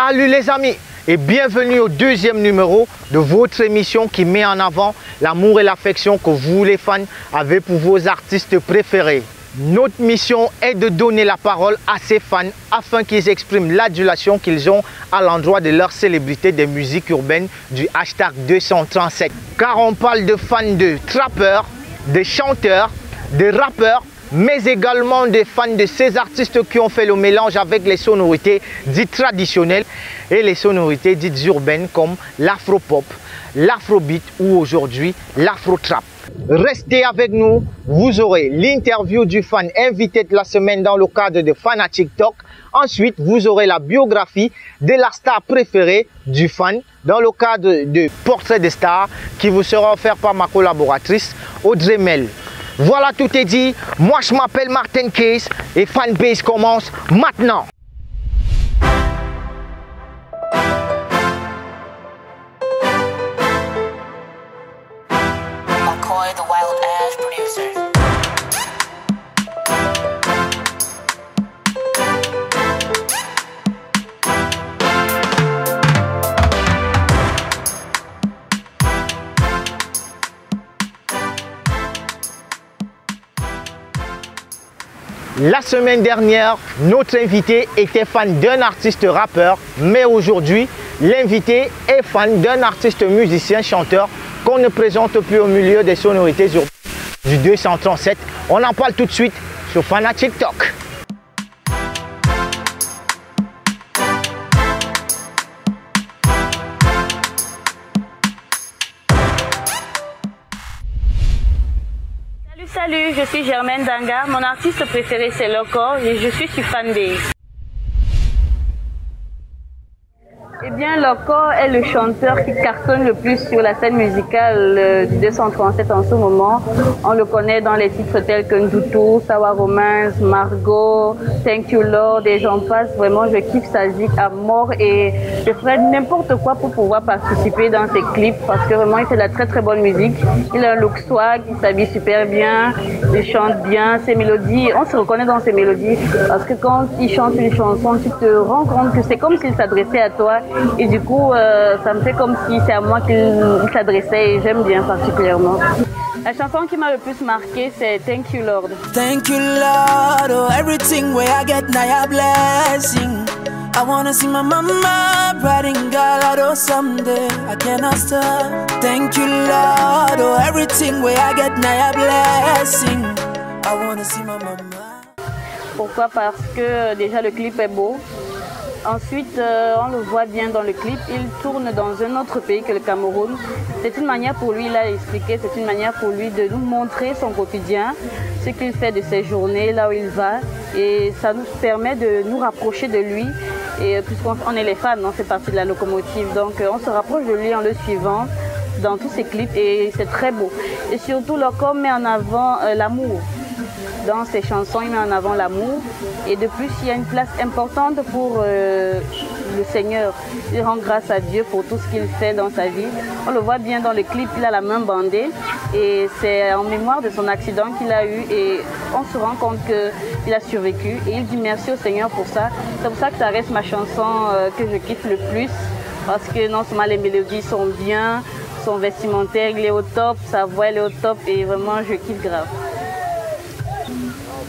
Salut les amis et bienvenue au deuxième numéro de votre émission qui met en avant l'amour et l'affection que vous les fans avez pour vos artistes préférés. Notre mission est de donner la parole à ces fans afin qu'ils expriment l'adulation qu'ils ont à l'endroit de leurs célébrités des musiques urbaines du hashtag 237. Car on parle de fans de trappeurs, de chanteurs, de rappeurs, mais également des fans de ces artistes qui ont fait le mélange avec les sonorités dites traditionnelles et les sonorités dites urbaines comme l'afro-pop, l'afrobeat ou aujourd'hui l'afro-trap. Restez avec nous, vous aurez l'interview du fan invité de la semaine dans le cadre de Fanatic Talk. Ensuite, vous aurez la biographie de la star préférée du fan dans le cadre de Portrait de Star qui vous sera offert par ma collaboratrice Audrey Mel. Voilà, tout est dit. Moi, je m'appelle Martin Case et Fanbase commence maintenant. McCoy, the Wild Ash producer. La semaine dernière, notre invité était fan d'un artiste rappeur, mais aujourd'hui, l'invité est fan d'un artiste musicien chanteur qu'on ne présente plus au milieu des sonorités urbaines du 237. On en parle tout de suite sur Fanatic Talk. Salut, je suis Germaine Danga. Mon artiste préféré c'est Loco et je suis sur Fanbase. Eh bien, Loco est le chanteur qui cartonne le plus sur la scène musicale du 237 en ce moment. On le connaît dans les titres tels que Ndutu, Sawa Romance, Margot, Thank You Lord et j'en passe. Vraiment, je kiffe sa zik à mort et je ferai n'importe quoi pour pouvoir participer dans ses clips parce que vraiment, il fait de la très très bonne musique. Il a un look swag, il s'habille super bien, il chante bien, ses mélodies, on se reconnaît dans ses mélodies parce que quand il chante une chanson, tu te rends compte que c'est comme s'il s'adressait à toi. Et du coup, ça me fait comme si c'est à moi qu'il s'adressait et j'aime bien particulièrement. La chanson qui m'a le plus marqué, c'est Thank You Lord. Thank you Lord, oh everything where I get now your blessing. I wanna see my mama riding Galado someday. I cannot stop. Thank you Lord, oh everything where I get now your blessing. I wanna see my mama. Pourquoi? Parce que déjà le clip est beau. Ensuite, on le voit bien dans le clip, il tourne dans un autre pays que le Cameroun. C'est une manière pour lui, il a expliqué, c'est une manière pour lui de nous montrer son quotidien, ce qu'il fait de ses journées, là où il va. Et ça nous permet de nous rapprocher de lui. Et puisqu'on est les fans, on fait partie de la locomotive, donc on se rapproche de lui en le suivant dans tous ses clips et c'est très beau. Et surtout, Loco met en avant l'amour. Dans ses chansons, il met en avant l'amour et de plus, il y a une place importante pour le Seigneur. Il rend grâce à Dieu pour tout ce qu'il fait dans sa vie. On le voit bien dans le clip, il a la main bandée et c'est en mémoire de son accident qu'il a eu et on se rend compte qu'il a survécu et il dit merci au Seigneur pour ça. C'est pour ça que ça reste ma chanson que je kiffe le plus parce que non seulement les mélodies sont bien, son vestimentaire il est au top, sa voix elle est au top et vraiment je kiffe grave.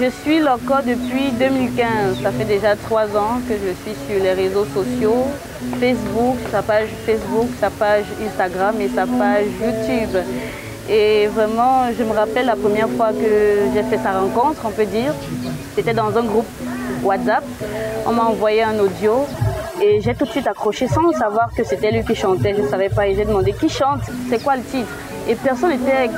Je suis Loco depuis 2015, ça fait déjà 3 ans que je suis sur les réseaux sociaux, Facebook, sa page Instagram et sa page YouTube. Et vraiment, je me rappelle la première fois que j'ai fait sa rencontre, on peut dire, c'était dans un groupe WhatsApp, on m'a envoyé un audio et j'ai tout de suite accroché sans savoir que c'était lui qui chantait, je ne savais pas et j'ai demandé qui chante, c'est quoi le titre? Et personne n'était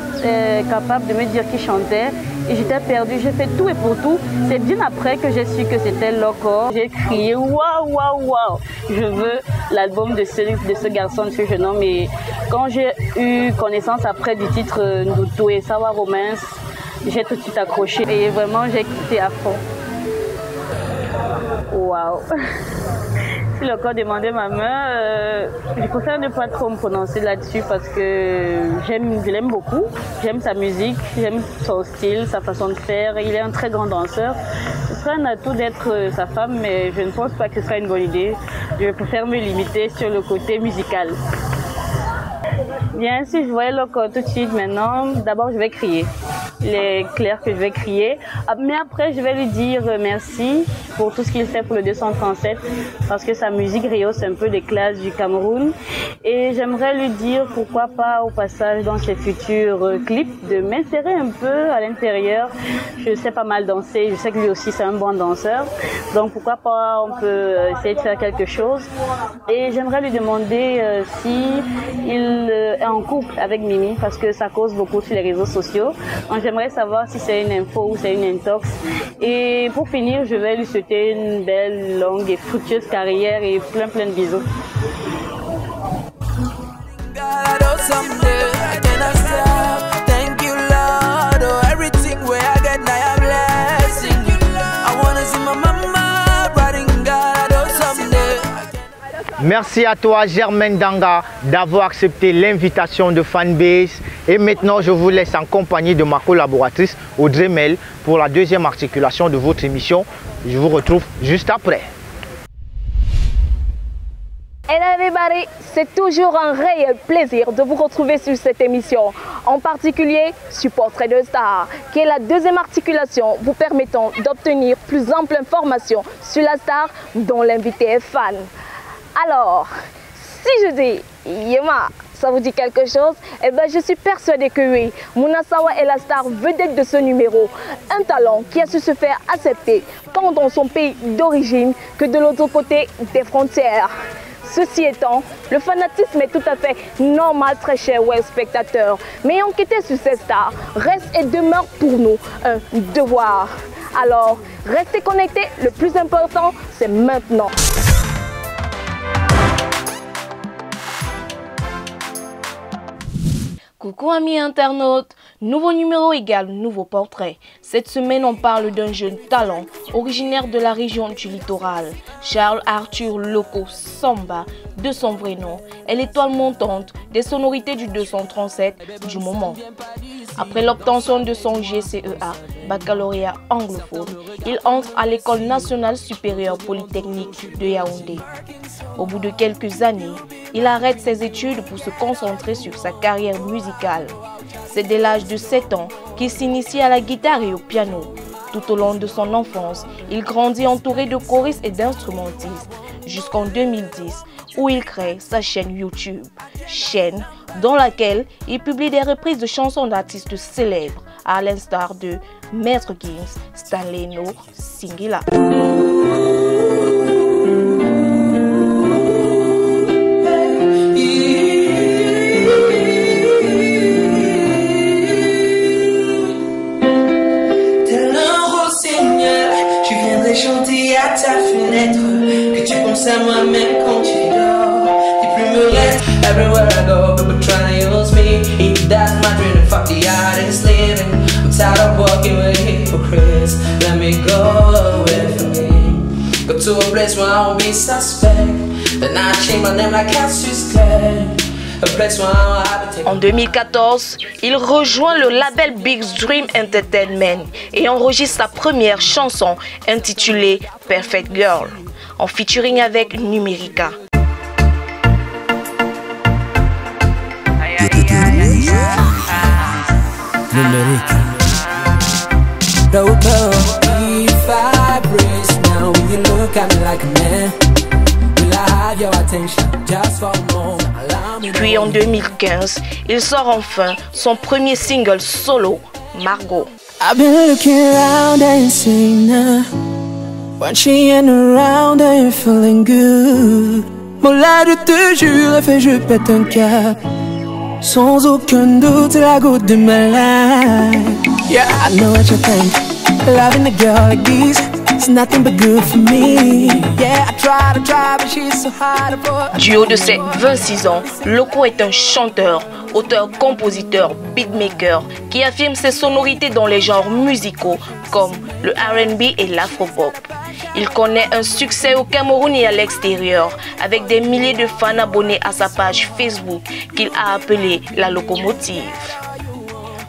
capable de me dire qui chantait. Et j'étais perdue, j'ai fait tout et pour tout. C'est bien après que j'ai su que c'était Loco. J'ai crié waouh, waouh, waouh. Je veux l'album de ce garçon, de ce jeune homme. Et quand j'ai eu connaissance après du titre Ndutu et Sawa Romance, j'ai tout de suite accroché. Et vraiment, j'ai quitté à fond. Waouh. Si Loco demandait ma main, je préfère ne pas trop me prononcer là-dessus parce que je l'aime beaucoup. J'aime sa musique, j'aime son style, sa façon de faire. Il est un très grand danseur. serait un atout d'être sa femme, mais je ne pense pas que ce soit une bonne idée. Je préfère me limiter sur le côté musical. Bien, si je voyais Loco tout de suite maintenant, d'abord je vais crier. Il est clair que je vais crier. Mais après, je vais lui dire merci pour tout ce qu'il fait pour le 237 parce que sa musique rehausse un peu les classes du Cameroun. Et j'aimerais lui dire pourquoi pas au passage dans ses futurs clips de m'insérer un peu à l'intérieur. Je sais pas mal danser, je sais que lui aussi c'est un bon danseur. Donc pourquoi pas on peut essayer de faire quelque chose. Et j'aimerais lui demander si il est en couple avec Mimi parce que ça cause beaucoup sur les réseaux sociaux. Donc j'aimerais savoir si c'est une info ou c'est une intox. Et pour finir, je vais lui souhaiter une belle, longue et fructueuse carrière et plein de bisous. Merci à toi Germaine Danga d'avoir accepté l'invitation de Fanbase. Et maintenant je vous laisse en compagnie de ma collaboratrice Audrey Mel pour la deuxième articulation de votre émission. Je vous retrouve juste après. Hello everybody, c'est toujours un réel plaisir de vous retrouver sur cette émission, en particulier sur Portrait de Star, qui est la deuxième articulation vous permettant d'obtenir plus ample information sur la star dont l'invité est fan. Alors, si je dis Yema, ça vous dit quelque chose? Eh bien, je suis persuadée que oui. Mouna Sawa est la star vedette de ce numéro. Un talent qui a su se faire accepter tant dans son pays d'origine que de l'autre côté des frontières. Ceci étant, le fanatisme est tout à fait normal, très cher web spectateurs. Mais enquêter sur ces stars reste et demeure pour nous un devoir. Alors, restez connectés, le plus important, c'est maintenant. Coucou amis internautes, nouveau numéro égale nouveau portrait. Cette semaine on parle d'un jeune talent originaire de la région du littoral. Charles Arthur Loco Samba, de son vrai nom, est l'étoile montante des sonorités du 237 du moment. Après l'obtention de son GCEA, baccalauréat anglophone, il entre à l'école nationale supérieure polytechnique de Yaoundé. Au bout de quelques années, il arrête ses études pour se concentrer sur sa carrière musicale. C'est dès l'âge de 7 ans qu'il s'initie à la guitare et au piano. Tout au long de son enfance, il grandit entouré de choristes et d'instrumentistes, jusqu'en 2010, où il crée sa chaîne YouTube, chaîne dans laquelle il publie des reprises de chansons d'artistes célèbres, à l'instar de Maître Gims, Stanley No, Singila. Chanter à ta fenêtre que tu penses à moi même quand tu dors. Tes plumes me restent everywhere I go, but trying to use me. If that's my dream, fuck the artist living. I'm tired of walking with hypocrites. Let me go away from me. Go to a place where I won't be suspect. Then I change my name like Cassius Clay. En 2014, il rejoint le label Big Dream Entertainment et enregistre sa première chanson intitulée Perfect Girl, en featuring avec Numerica. Numerica. If I brace now, will you look at me like a man? Will I have your attention just for a moment? Puis en 2015, il sort enfin son premier single solo, Margot. I've been looking around and saying watching around and feeling good. Mon là je te jure, fait je pète un cap. Sans aucun doute, c'est la goutte de ma life. Yeah, I know what you think. Loving a girl like this, it's nothing but good for me. Yeah, I try, but she's so hard to avoid. Du haut de ses 26 ans, Loco est un chanteur, auteur, compositeur, beatmaker qui affirme ses sonorités dans les genres musicaux comme le R&B et l'afropop. Il connaît un succès au Cameroun et à l'extérieur avec des milliers de fans abonnés à sa page Facebook qu'il a appelée La Locomotive.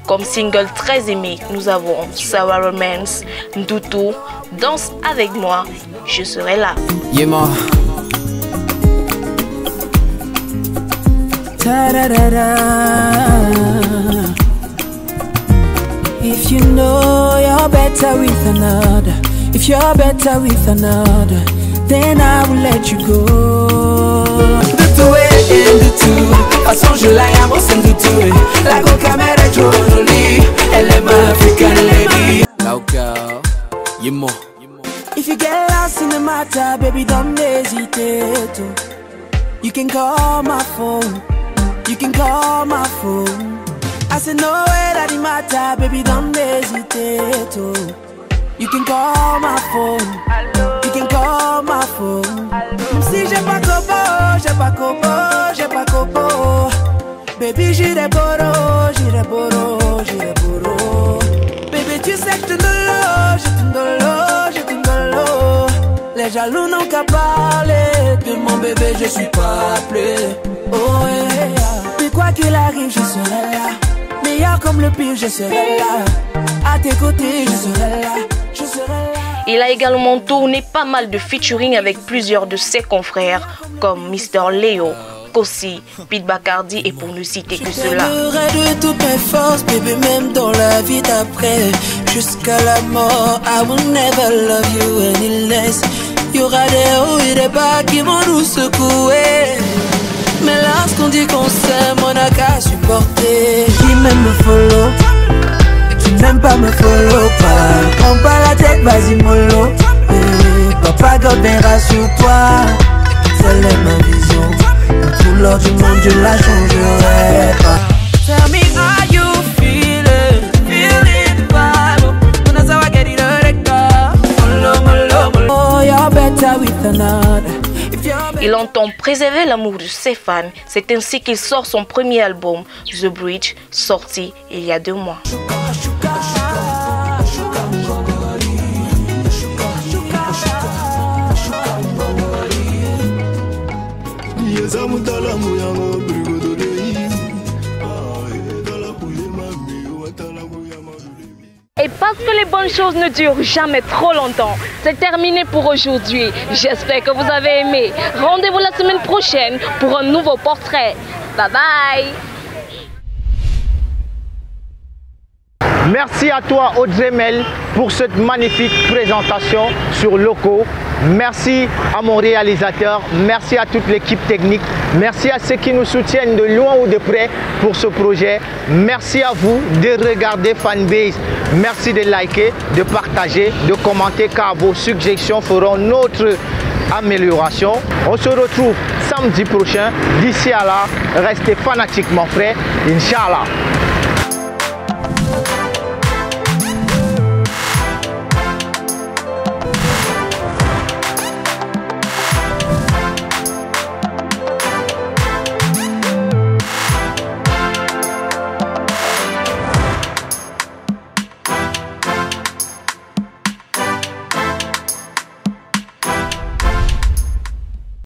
Comme single très aimé, nous avons Sour Romance, Ndutu, danse avec moi, je serai là. Yema. If you know you're better with another, if you're better with another, then I will let you go. De tout et de tout, façon je la aime, c'est de tout. La coca est trop jolie, elle est ma African lady. Coca, Yemo. If you get lost in the matter, baby, don't hesitate. You can call my phone. You can call my phone. I said no way that it matter, baby, don't hesitate. You can call my phone. You can call my phone. Même si j'ai pas copo, j'ai pas copo, j'ai pas copo. Baby, j'irai boro, j'irai boro, j'irai boro. Baby, tu sais que je te dolo, je te dolo, je te dolo. Les jaloux n'ont qu'à parler de mon bébé, je suis pas appelé. Oh yeah. Mais quoi qu'il arrive, je serai là. Meilleur comme le pire, je serai là. À tes côtés, je serai là. Je serai là. Il a également tourné pas mal de featuring avec plusieurs de ses confrères comme Mr. Léo, Kossi, Pete Bacardi et pour ne citer que cela. Je t'aimerai de toutes mes forces, bébé, même dans la vie d'après. Jusqu'à la mort, I will never love you any less. Y aura des hauts et des bas qui vont nous secouer. Mais lorsqu'on dit qu'on s'aime, on n'a qu'à supporter. Qui m'aime me follow, qui n'aime pas me follow pas. Prends pas la tête, vas-y mollo. Papa God viendra sur toi. Telle est ma vision. Dans tout l'or du monde, je la changerai pas. Tell me how you feeling, feeling vibe. When I saw I get it oh, you're better with another. Il entend préserver l'amour de ses fans. C'est ainsi qu'il sort son premier album, The Bridge, sorti il y a 2 mois. Et parce que les bonnes choses ne durent jamais trop longtemps, c'est terminé pour aujourd'hui. J'espère que vous avez aimé. Rendez-vous la semaine prochaine pour un nouveau portrait. Bye bye. Merci à toi Audrey Mel pour cette magnifique présentation sur Loco. Merci à mon réalisateur, merci à toute l'équipe technique, merci à ceux qui nous soutiennent de loin ou de près pour ce projet. Merci à vous de regarder Fanbase, merci de liker, de partager, de commenter car vos suggestions feront notre amélioration. On se retrouve samedi prochain. D'ici à là, restez fanatiquement frais. Inch'Allah.